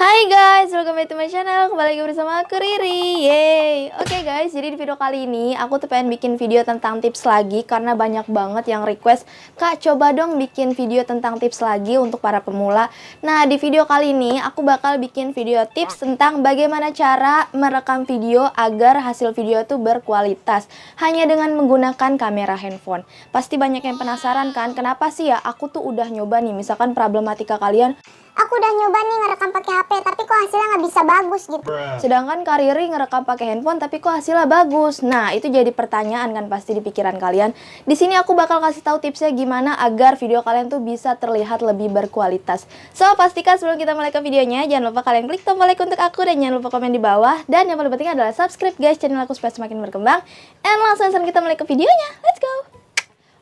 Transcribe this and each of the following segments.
Hai guys, welcome back to my channel. Kembali lagi bersama aku Riri. Yeay. Oke guys, jadi di video kali ini aku tuh pengen bikin video tentang tips lagi karena banyak banget yang request, "Kak, coba dong bikin video tentang tips lagi untuk para pemula." Nah, di video kali ini aku bakal bikin video tips tentang bagaimana cara merekam video agar hasil video tuh berkualitas hanya dengan menggunakan kamera handphone. Pasti banyak yang penasaran kan, kenapa sih ya aku tuh udah nyoba nih, misalkan problematika kalian, aku udah nyoba nih ngerekam pakai HP, tapi kok hasilnya nggak bisa bagus gitu. sedangkan Kak Riri ngerekam pakai handphone tapi kok hasilnya bagus. Nah, itu jadi pertanyaan kan pasti di pikiran kalian. Di sini aku bakal kasih tahu tipsnya gimana agar video kalian tuh bisa terlihat lebih berkualitas. So, pastikan sebelum kita mulai ke videonya, jangan lupa kalian klik tombol like untuk aku dan jangan lupa komen di bawah. Dan yang paling penting adalah subscribe guys channel aku supaya semakin berkembang. And langsung saja kita mulai ke videonya. Let's go!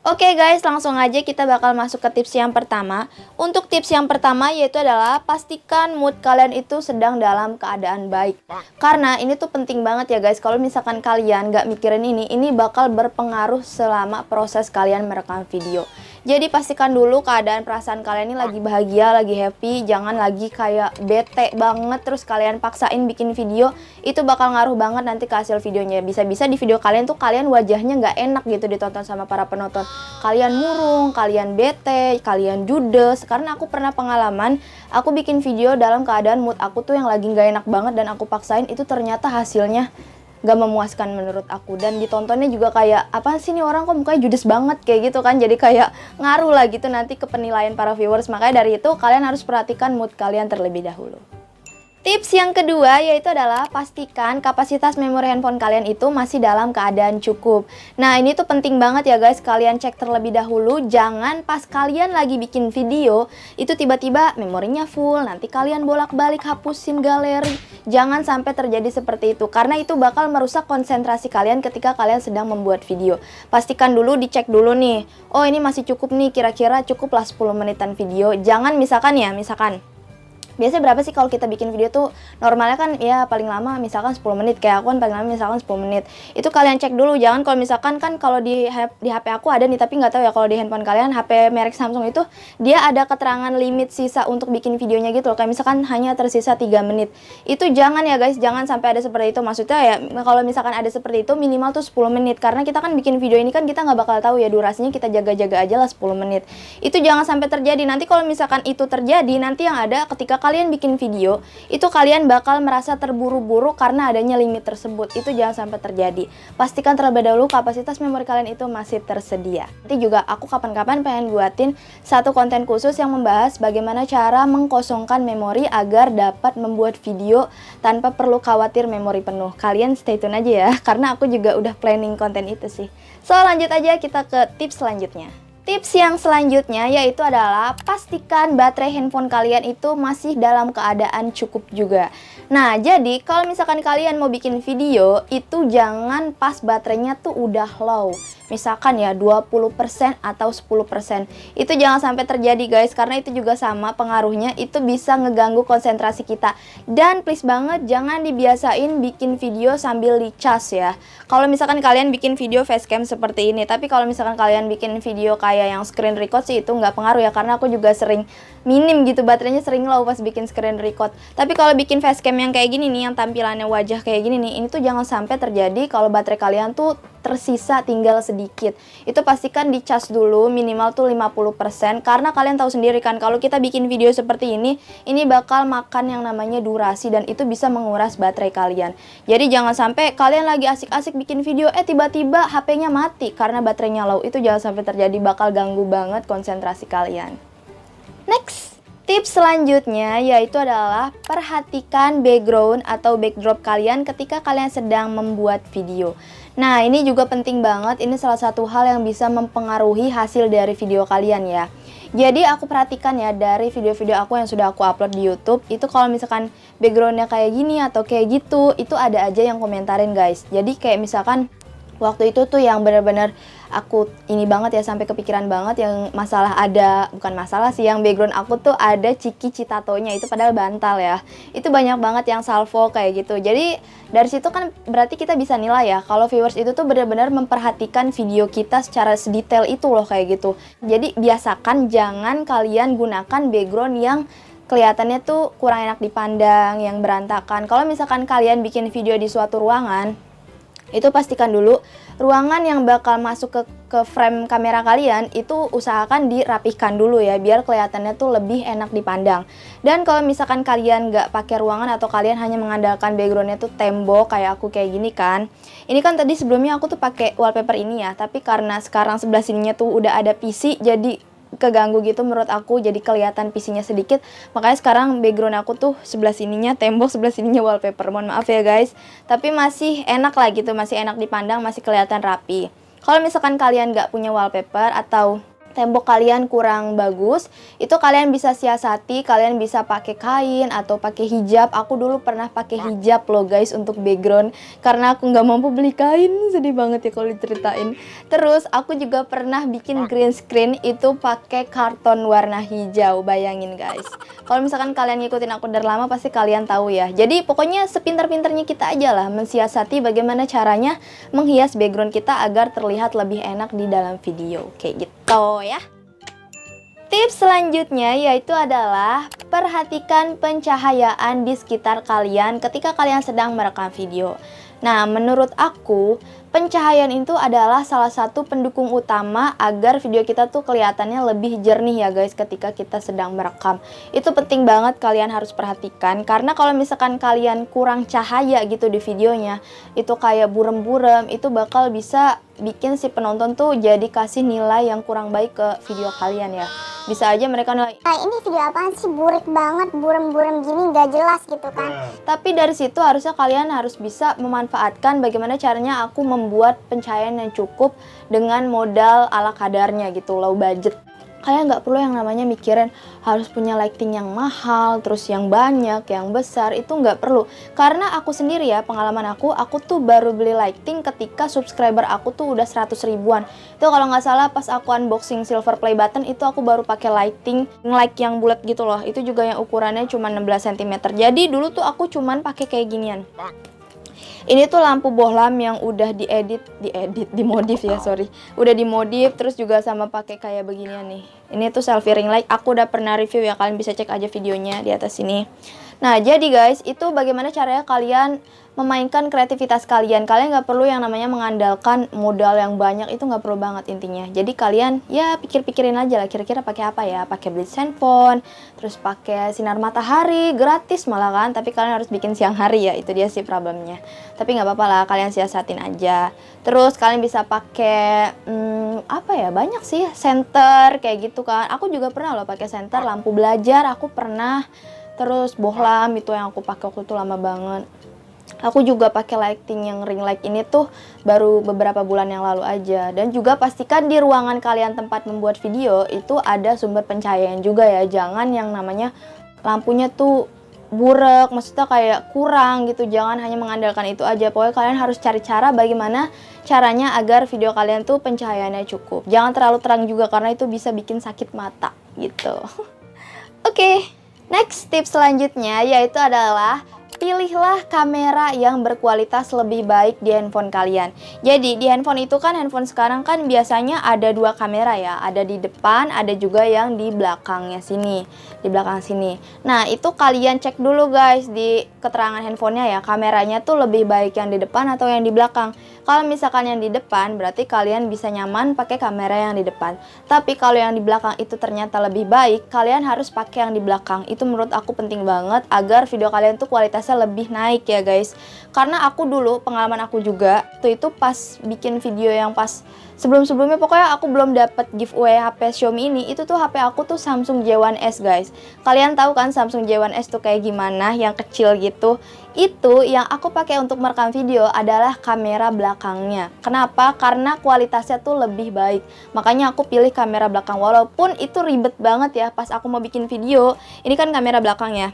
Oke guys, langsung aja kita bakal masuk ke tips yang pertama. Untuk tips yang pertama yaitu adalah pastikan mood kalian itu sedang dalam keadaan baik. Karena ini tuh penting banget ya guys. Kalau misalkan kalian nggak mikirin ini bakal berpengaruh selama proses kalian merekam video. Jadi pastikan dulu keadaan perasaan kalian ini lagi bahagia, lagi happy. Jangan lagi kayak bete banget terus kalian paksain bikin video. Itu bakal ngaruh banget nanti ke hasil videonya. Bisa-bisa di video kalian tuh kalian wajahnya nggak enak gitu ditonton sama para penonton. Kalian murung, kalian bete, kalian judes. Karena aku pernah pengalaman, aku bikin video dalam keadaan mood aku tuh yang lagi nggak enak banget dan aku paksain, itu ternyata hasilnya gak memuaskan menurut aku. Dan ditontonnya juga kayak, apa sih nih orang kok mukanya judes banget kayak gitu kan. Jadi kayak ngaruh lah gitu nanti ke penilaian para viewers. Makanya dari itu kalian harus perhatikan mood kalian terlebih dahulu. Tips yang kedua yaitu adalah pastikan kapasitas memori handphone kalian itu masih dalam keadaan cukup. Nah, ini tuh penting banget ya guys, kalian cek terlebih dahulu. Jangan pas kalian lagi bikin video itu tiba-tiba memorinya full, nanti kalian bolak-balik hapusin galeri. Jangan sampai terjadi seperti itu karena itu bakal merusak konsentrasi kalian ketika kalian sedang membuat video. Pastikan dulu, dicek dulu nih, oh ini masih cukup nih, kira-kira cukuplah 10 menitan video. Jangan misalkan biasanya berapa sih kalau kita bikin video tuh normalnya kan ya paling lama misalkan 10 menit, kayak aku kan paling lama misalkan 10 menit. Itu kalian cek dulu, jangan kalau misalkan kan kalau di HP aku ada nih tapi nggak tahu ya kalau di handphone kalian, HP merek Samsung itu dia ada keterangan limit sisa untuk bikin videonya gitu loh, kayak misalkan hanya tersisa 3 menit. Itu jangan ya guys, jangan sampai ada seperti itu. Maksudnya ya kalau misalkan ada seperti itu minimal tuh 10 menit karena kita kan bikin video ini kan kita nggak bakal tahu ya durasinya, kita jaga-jaga aja lah 10 menit. Itu jangan sampai terjadi. Nanti kalau misalkan itu terjadi, nanti yang ada ketika kalian bikin video itu kalian bakal merasa terburu-buru karena adanya limit tersebut. Itu jangan sampai terjadi. Pastikan terlebih dahulu kapasitas memori kalian itu masih tersedia. Nanti juga aku kapan-kapan pengen buatin satu konten khusus yang membahas bagaimana cara mengkosongkan memori agar dapat membuat video tanpa perlu khawatir memori penuh. Kalian stay tune aja ya karena aku juga udah planning konten itu sih. So, lanjut aja kita ke tips selanjutnya. Tips yang selanjutnya yaitu adalah pastikan baterai handphone kalian itu masih dalam keadaan cukup juga. Nah, jadi kalau misalkan kalian mau bikin video itu jangan pas baterainya tuh udah low. Misalkan ya 20% atau 10%. Itu jangan sampai terjadi guys, karena itu juga sama pengaruhnya, itu bisa ngeganggu konsentrasi kita. Dan please banget jangan dibiasain bikin video sambil dicas ya. Kalau misalkan kalian bikin video facecam seperti ini, tapi kalau misalkan kalian bikin video kayak yang screen record sih itu nggak pengaruh ya, karena aku juga sering minim gitu, baterainya sering low pas bikin screen record. Tapi kalau bikin facecam yang kayak gini nih, yang tampilannya wajah kayak gini nih, ini tuh jangan sampai terjadi kalau baterai kalian tuh tersisa tinggal sedikit. Itu pastikan dicas dulu minimal tuh 50% karena kalian tahu sendiri kan kalau kita bikin video seperti ini bakal makan yang namanya durasi dan itu bisa menguras baterai kalian. Jadi jangan sampai kalian lagi asik-asik bikin video tiba-tiba HP-nya mati karena baterainya low. Itu jangan sampai terjadi, bakal ganggu banget konsentrasi kalian. Next, tips selanjutnya yaitu adalah perhatikan background atau backdrop kalian ketika kalian sedang membuat video. Nah, ini juga penting banget, ini salah satu hal yang bisa mempengaruhi hasil dari video kalian ya. Jadi aku perhatikan ya dari video-video aku yang sudah aku upload di YouTube, itu kalau misalkan backgroundnya kayak gini atau kayak gitu, itu ada aja yang komentarin guys. Jadi kayak misalkan waktu itu tuh yang benar-benar aku ini banget ya, sampai kepikiran banget yang masalah ada, bukan masalah sih, yang background aku tuh ada Ciki Citatonya, itu padahal bantal ya. Itu banyak banget yang salvo kayak gitu. Jadi dari situ kan berarti kita bisa nilai ya kalau viewers itu tuh benar-benar memperhatikan video kita secara sedetail itu loh kayak gitu. Jadi biasakan jangan kalian gunakan background yang kelihatannya tuh kurang enak dipandang, yang berantakan. Kalau misalkan kalian bikin video di suatu ruangan, itu pastikan dulu ruangan yang bakal masuk ke frame kamera kalian itu usahakan dirapihkan dulu ya, biar kelihatannya tuh lebih enak dipandang. Dan kalau misalkan kalian nggak pakai ruangan atau kalian hanya mengandalkan backgroundnya tuh tembok kayak aku kayak gini kan, ini kan tadi sebelumnya aku tuh pakai wallpaper ini ya, tapi karena sekarang sebelah sininya tuh udah ada PC, jadi keganggu gitu menurut aku, jadi kelihatan PC-nya sedikit. Makanya sekarang background aku tuh sebelah sininya tembok, sebelah sininya wallpaper. Mohon maaf ya guys, tapi masih enak lah gitu, masih enak dipandang, masih kelihatan rapi. Kalau misalkan kalian nggak punya wallpaper atau tembok kalian kurang bagus, itu kalian bisa siasati, kalian bisa pakai kain atau pakai hijab. Aku dulu pernah pakai hijab loh guys untuk background, karena aku nggak mampu beli kain. Sedih banget ya kalau diceritain. Terus aku juga pernah bikin green screen itu pakai karton warna hijau. Bayangin guys, kalau misalkan kalian ngikutin aku dari lama pasti kalian tahu ya. Jadi pokoknya sepintar-pintarnya kita aja lah mensiasati bagaimana caranya menghias background kita agar terlihat lebih enak di dalam video kayak gitu ya. Tips selanjutnya yaitu adalah perhatikan pencahayaan di sekitar kalian ketika kalian sedang merekam video. Nah, menurut aku, pencahayaan itu adalah salah satu pendukung utama agar video kita tuh kelihatannya lebih jernih ya guys ketika kita sedang merekam. Itu penting banget kalian harus perhatikan, karena kalau misalkan kalian kurang cahaya gitu di videonya, itu kayak burem-burem, itu bakal bisa bikin si penonton tuh jadi kasih nilai yang kurang baik ke video kalian ya. Bisa aja mereka nilai, Ini video apaan sih, burik banget, burem-burem gini, gak jelas gitu kan. tapi dari situ harusnya kalian harus bisa memanfaatkan bagaimana caranya aku membuat pencahayaan yang cukup dengan modal ala kadarnya gitu, low budget. Kalian nggak perlu yang namanya mikirin harus punya lighting yang mahal, terus yang banyak, yang besar, itu nggak perlu. Karena aku sendiri ya, pengalaman aku tuh baru beli lighting ketika subscriber aku tuh udah 100 ribuan. Itu kalau nggak salah pas aku unboxing silver play button, itu aku baru pakai lighting like yang bulat gitu loh. Itu juga yang ukurannya cuma 16 cm. Jadi dulu tuh aku cuman pakai kayak ginian. Ini tuh lampu bohlam yang udah dimodif ya, sorry. Udah dimodif, terus juga sama pakai kayak beginian nih. Ini tuh selfie ring light, aku udah pernah review ya, kalian bisa cek aja videonya di atas sini. Nah, jadi guys, itu bagaimana caranya kalian memainkan kreativitas kalian. Kalian nggak perlu yang namanya mengandalkan modal yang banyak, itu nggak perlu banget intinya. Jadi kalian ya pikir-pikirin aja lah, kira-kira pakai apa ya. Pakai blitz handphone, terus pakai sinar matahari, gratis malah kan. Tapi kalian harus bikin siang hari ya, itu dia sih problemnya. Tapi nggak apa-apa lah, kalian siasatin aja. Terus kalian bisa pakai apa ya, banyak sih, center kayak gitu kan. Aku juga pernah loh pakai center, lampu belajar aku pernah. Terus bohlam itu yang aku pakai waktu itu lama banget. Aku juga pakai lighting yang ring light ini tuh baru beberapa bulan yang lalu aja. Dan juga pastikan di ruangan kalian tempat membuat video itu ada sumber pencahayaan juga ya. Jangan yang namanya lampunya tuh burek, maksudnya kayak kurang gitu. Jangan hanya mengandalkan itu aja. Pokoknya kalian harus cari cara bagaimana caranya agar video kalian tuh pencahayaannya cukup. Jangan terlalu terang juga karena itu bisa bikin sakit mata gitu. Oke. Next tips selanjutnya yaitu adalah pilihlah kamera yang berkualitas lebih baik di handphone kalian. Jadi di handphone itu kan, handphone sekarang kan biasanya ada dua kamera ya. Ada di depan, ada juga yang di belakangnya sini. Di belakang sini. Nah itu kalian cek dulu guys di keterangan handphonenya ya. Kameranya tuh lebih baik yang di depan atau yang di belakang. Kalau misalkan yang di depan berarti kalian bisa nyaman pakai kamera yang di depan. Tapi kalau yang di belakang itu ternyata lebih baik, kalian harus pakai yang di belakang. Itu menurut aku penting banget agar video kalian tuh kualitasnya lebih naik ya guys. Karena aku dulu, pengalaman aku juga tuh itu pas bikin video yang pas sebelum-sebelumnya, pokoknya aku belum dapat giveaway HP Xiaomi ini, itu tuh HP aku tuh Samsung J1S guys. Kalian tahu kan Samsung J1S tuh kayak gimana, yang kecil gitu. Itu yang aku pakai untuk merekam video adalah kamera belakangnya. Kenapa? Karena kualitasnya tuh lebih baik. Makanya aku pilih kamera belakang, walaupun itu ribet banget ya pas aku mau bikin video. Ini kan kamera belakang ya.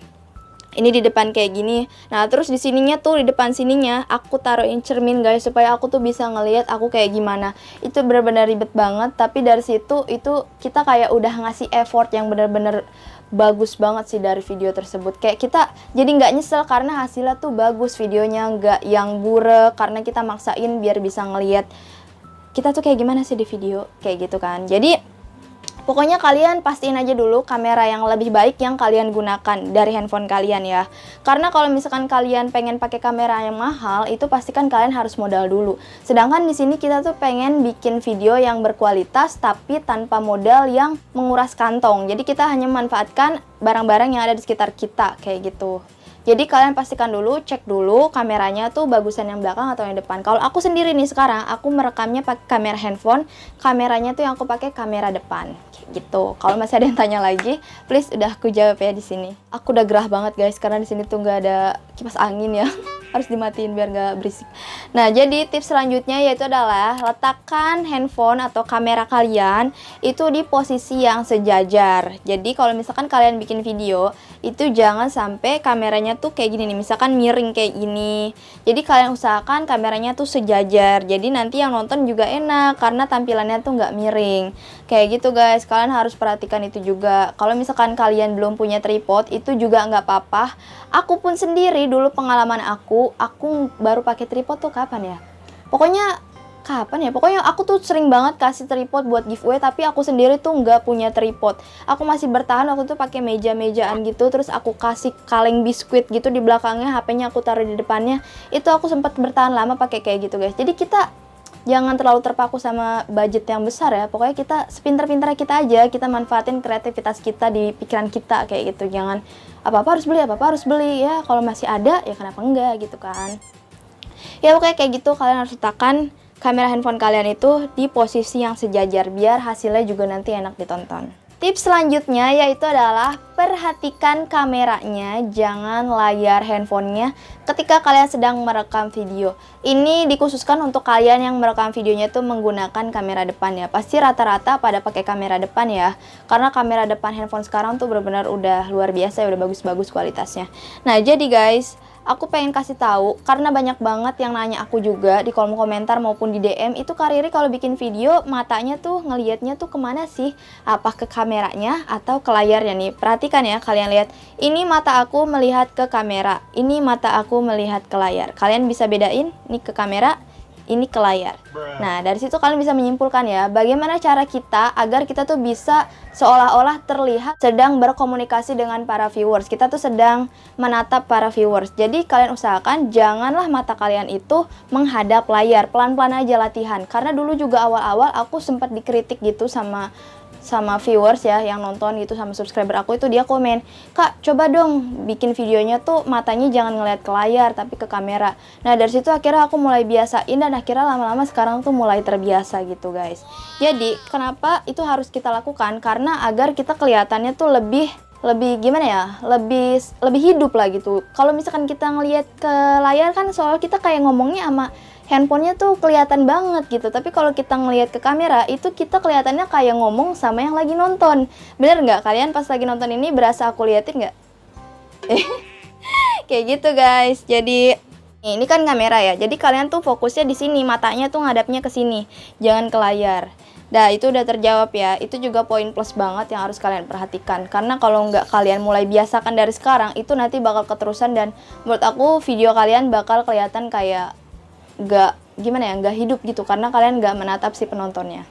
Ini di depan kayak gini. Nah, terus di sininya tuh, di depan sininya aku taruhin cermin guys, supaya aku tuh bisa ngelihat aku kayak gimana. Itu benar-benar ribet banget, tapi dari situ itu kita kayak udah ngasih effort yang benar-benar bagus banget sih dari video tersebut. Kayak kita jadi nggak nyesel karena hasilnya tuh bagus, videonya nggak yang burek karena kita maksain biar bisa ngelihat kita tuh kayak gimana sih di video, kayak gitu kan. Jadi Pokoknya kalian pastiin aja dulu kamera yang lebih baik yang kalian gunakan dari handphone kalian ya. Karena kalau misalkan kalian pengen pakai kamera yang mahal, itu pastikan kalian harus modal dulu. Sedangkan di sini kita tuh pengen bikin video yang berkualitas tapi tanpa modal yang menguras kantong. Jadi kita hanya memanfaatkan barang-barang yang ada di sekitar kita kayak gitu. Jadi kalian pastikan dulu, cek dulu kameranya tuh bagusan yang belakang atau yang depan. Kalau aku sendiri nih sekarang, aku merekamnya pakai kamera handphone, kameranya tuh yang aku pakai kamera depan. Kayak gitu. Kalau masih ada yang tanya lagi, please udah aku jawab ya di sini. Aku udah gerah banget guys karena di sini tuh nggak ada kipas angin ya. Harus dimatiin biar nggak berisik. Nah, jadi tips selanjutnya yaitu adalah letakkan handphone atau kamera kalian itu di posisi yang sejajar. Jadi kalau misalkan kalian bikin video, itu jangan sampai kameranya tuh kayak gini nih, misalkan miring kayak gini. Jadi kalian usahakan kameranya tuh sejajar. Jadi nanti yang nonton juga enak karena tampilannya tuh nggak miring. Kayak gitu guys, kalian harus perhatikan itu juga. Kalau misalkan kalian belum punya tripod, itu juga nggak apa-apa. Aku pun sendiri dulu pengalaman aku baru pakai tripod tuh kapan ya? Pokoknya aku tuh sering banget kasih tripod buat giveaway, tapi aku sendiri tuh nggak punya tripod. Aku masih bertahan waktu itu pakai meja-mejaan gitu, terus aku kasih kaleng biskuit gitu di belakangnya, HP-nya aku taruh di depannya. Itu aku sempat bertahan lama pakai kayak gitu guys. Jadi kita jangan terlalu terpaku sama budget yang besar ya. Pokoknya kita sepintar-pintarnya kita aja, kita manfaatin kreativitas kita di pikiran kita kayak gitu. Jangan apa-apa harus beli ya. Kalau masih ada ya kenapa enggak gitu kan. Ya pokoknya kayak gitu, kalian harus letakkan kamera handphone kalian itu di posisi yang sejajar biar hasilnya juga nanti enak ditonton. Tips selanjutnya yaitu adalah perhatikan kameranya, jangan layar handphonenya ketika kalian sedang merekam video. Ini dikhususkan untuk kalian yang merekam videonya itu menggunakan kamera depan ya. Pasti rata-rata pada pakai kamera depan ya. Karena kamera depan handphone sekarang tuh benar-benar udah luar biasa ya, udah bagus-bagus kualitasnya. Nah, jadi guys, aku pengen kasih tahu karena banyak banget yang nanya aku juga di kolom komentar maupun di DM, itu Kak Riri kalau bikin video matanya tuh ngelihatnya tuh kemana sih? Apa ke kameranya atau ke layarnya nih? Perhatikan ya, kalian lihat. Ini mata aku melihat ke kamera, ini mata aku melihat ke layar. Kalian bisa bedain nih ke kamera, ini ke layar. Nah, dari situ kalian bisa menyimpulkan ya, bagaimana cara kita agar kita tuh bisa seolah-olah terlihat sedang berkomunikasi dengan para viewers. Kita tuh sedang menatap para viewers. Jadi kalian usahakan janganlah mata kalian itu menghadap layar. Pelan-pelan aja latihan. Karena dulu juga awal-awal aku sempat dikritik gitu sama viewers ya yang nonton gitu, sama subscriber aku itu, dia komen, "Kak, coba dong bikin videonya tuh matanya jangan ngeliat ke layar tapi ke kamera." Nah, dari situ akhirnya aku mulai biasain dan akhirnya lama-lama sekarang tuh mulai terbiasa gitu guys. Jadi kenapa itu harus kita lakukan? Karena agar kita kelihatannya tuh lebih gimana ya, lebih hidup lah gitu. Kalau misalkan kita ngelihat ke layar kan soalnya kita kayak ngomongnya sama handphonenya tuh kelihatan banget gitu. Tapi kalau kita ngelihat ke kamera, itu kita kelihatannya kayak ngomong sama yang lagi nonton. Bener nggak? Kalian pas lagi nonton ini berasa aku liatin nggak? Kayak gitu guys. Jadi ini kan kamera ya. Jadi kalian tuh fokusnya di sini, matanya tuh ngadapnya ke sini, jangan ke layar. Nah, itu udah terjawab ya. Itu juga poin plus banget yang harus kalian perhatikan. Karena kalau nggak kalian mulai biasakan dari sekarang, itu nanti bakal keterusan dan menurut aku video kalian bakal kelihatan kayak nggak hidup gitu karena kalian nggak menatap si penontonnya.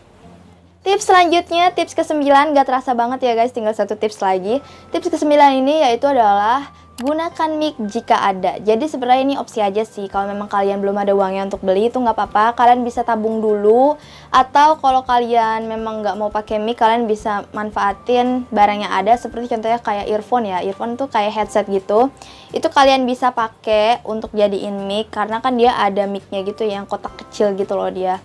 Tips selanjutnya, tips ke-9, gak terasa banget ya guys, tinggal satu tips lagi. Tips ke-9 ini yaitu adalah gunakan mic jika ada. Jadi sebenarnya ini opsi aja sih. Kalau memang kalian belum ada uangnya untuk beli itu nggak apa-apa, kalian bisa tabung dulu. Atau kalau kalian memang nggak mau pakai mic, kalian bisa manfaatin barang yang ada, seperti contohnya kayak earphone ya. Earphone tuh kayak headset gitu. Itu kalian bisa pakai untuk jadiin mic karena kan dia ada micnya gitu yang kotak kecil gitu loh dia.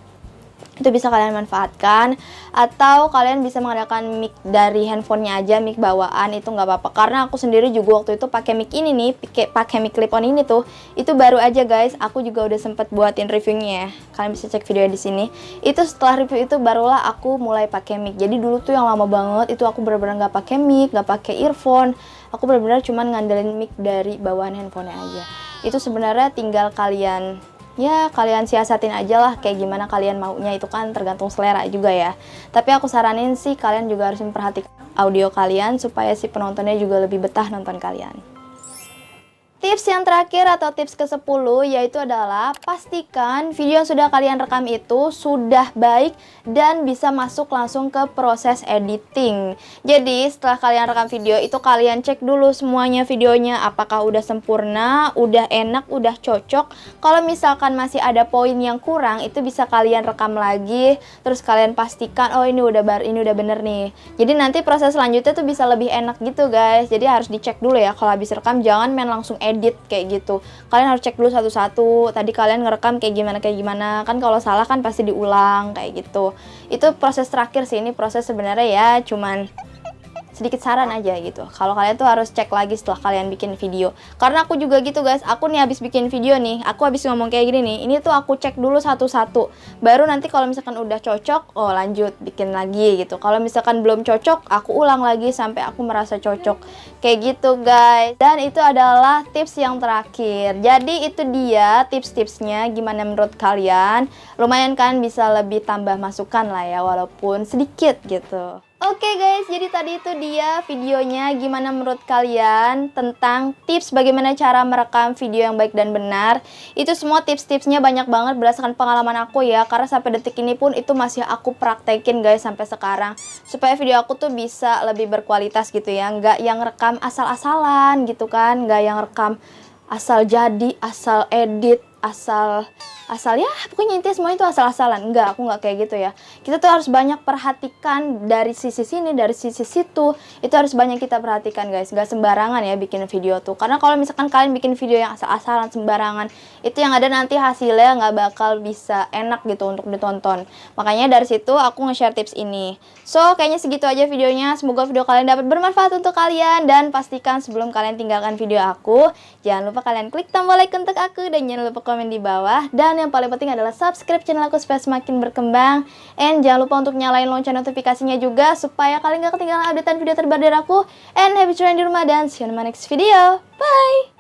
Itu bisa kalian manfaatkan, atau kalian bisa menggunakan mic dari handphonenya aja, mic bawaan, itu nggak apa-apa. Karena aku sendiri juga waktu itu pakai mic ini nih, pakai mic clip-on ini tuh, itu baru aja guys. Aku juga udah sempet buatin reviewnya ya. Kalian bisa cek video di sini. Itu setelah review itu barulah aku mulai pakai mic. Jadi dulu tuh yang lama banget itu aku benar-benar nggak pakai mic, nggak pakai earphone. Aku benar-benar cuman ngandelin mic dari bawaan handphonenya aja. Itu sebenarnya tinggal kalian siasatin aja lah kayak gimana kalian maunya, itu kan tergantung selera juga ya. Tapi aku saranin sih kalian juga harus memperhatikan audio kalian supaya si penontonnya juga lebih betah nonton kalian. Tips yang terakhir atau tips ke-10 yaitu adalah pastikan video yang sudah kalian rekam itu sudah baik dan bisa masuk langsung ke proses editing. Jadi setelah kalian rekam video itu kalian cek dulu semuanya videonya apakah udah sempurna, udah enak, udah cocok. Kalau misalkan masih ada poin yang kurang itu bisa kalian rekam lagi, terus kalian pastikan oh ini udah bener nih. Jadi nanti proses selanjutnya tuh bisa lebih enak gitu guys. Jadi harus dicek dulu ya kalau habis rekam, jangan main langsung edit kayak gitu. Kalian harus cek dulu satu-satu. Tadi kalian ngerekam kayak gimana. Kan kalau salah kan pasti diulang kayak gitu. Itu proses terakhir sih. Ini proses sebenarnya ya cuman sedikit saran aja gitu. Kalau kalian tuh harus cek lagi setelah kalian bikin video. Karena aku juga gitu guys. Aku nih habis bikin video nih, aku habis ngomong kayak gini nih. Ini tuh aku cek dulu satu-satu. Baru nanti kalau misalkan udah cocok, oh lanjut bikin lagi gitu. Kalau misalkan belum cocok, aku ulang lagi sampai aku merasa cocok. Kayak gitu guys. Dan itu adalah tips yang terakhir. Jadi itu dia tips-tipsnya gimana menurut kalian. Lumayan kan bisa lebih tambah masukan lah ya walaupun sedikit gitu. Oke guys, jadi tadi itu dia videonya gimana menurut kalian tentang tips bagaimana cara merekam video yang baik dan benar. Itu semua tips-tipsnya banyak banget berdasarkan pengalaman aku ya, karena sampai detik ini pun itu masih aku praktekin guys sampai sekarang. Supaya video aku tuh bisa lebih berkualitas gitu ya, nggak yang rekam asal-asalan gitu kan, nggak yang rekam asal jadi, asal edit, asal ya pokoknya intinya semua itu asal-asalan. Enggak, aku nggak kayak gitu ya. Kita tuh harus banyak perhatikan dari sisi sini, dari sisi situ. Itu harus banyak kita perhatikan guys. Nggak sembarangan ya bikin video tuh. Karena kalau misalkan kalian bikin video yang asal-asalan, sembarangan, itu yang ada nanti hasilnya nggak bakal bisa enak gitu untuk ditonton. Makanya dari situ aku nge-share tips ini. So kayaknya segitu aja videonya. Semoga video kalian dapat bermanfaat untuk kalian. Dan pastikan sebelum kalian tinggalkan video aku, jangan lupa kalian klik tombol like untuk aku dan jangan lupa komen di bawah. Dan yang paling penting adalah subscribe channel aku supaya semakin berkembang. And jangan lupa untuk nyalain lonceng notifikasinya juga supaya kalian gak ketinggalan updatean video terbaru dari aku. And happy trying di rumah dan see you in my next video. Bye!